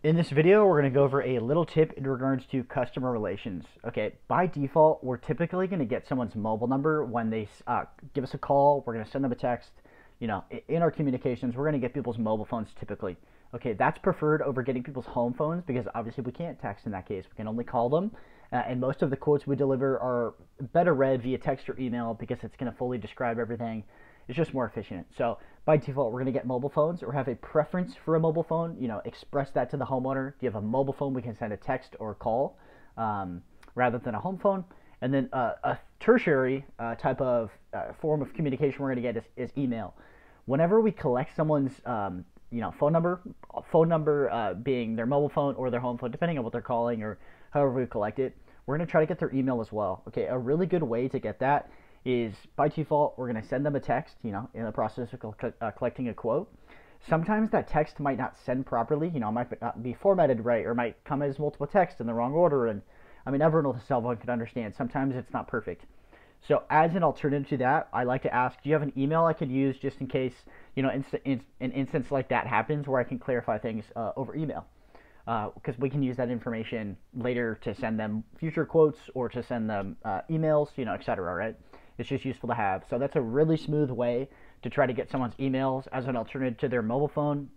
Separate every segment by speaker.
Speaker 1: In this video, we're going to go over a little tip in regards to customer relations. Okay, by default, we're typically going to get someone's mobile number when they give us a call. We're going to send them a text. You know, in our communications, we're going to get people's mobile phones typically. Okay, that's preferred over getting people's home phones because obviously we can't text in that case. We can only call them. And most of the quotes we deliver are better read via text or email because it's going to fully describe everything. It's just more efficient. So by default, we're going to get mobile phones or have a preference for a mobile phone. You know, express that to the homeowner. If you have a mobile phone, we can send a text or a call rather than a home phone. And then a tertiary type of form of communication we're going to get is email. Whenever we collect someone's phone number being their mobile phone or their home phone, depending on what they're calling or however we collect it, we're going to try to get their email as well. Okay, a really good way to get that is by default, we're going to send them a text, you know, in the process of collecting a quote. Sometimes that text might not send properly, you know, it might not be formatted right or might come as multiple texts in the wrong order. And I mean, everyone with a cell phone can understand. Sometimes it's not perfect. So as an alternative to that, I like to ask, do you have an email I could use just in case, you know, an instance like that happens where I can clarify things over email? Because we can use that information later to send them future quotes or to send them emails, you know, etc. Right? It's just useful to have. So that's a really smooth way to try to get someone's emails as an alternative to their mobile phone,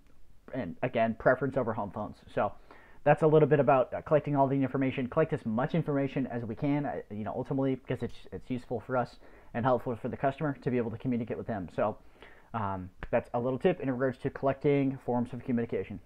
Speaker 1: and again, preference over home phones. So that's a little bit about collecting all the information. Collect as much information as we can, you know, ultimately because it's useful for us and helpful for the customer to be able to communicate with them. So that's a little tip in regards to collecting forms of communication.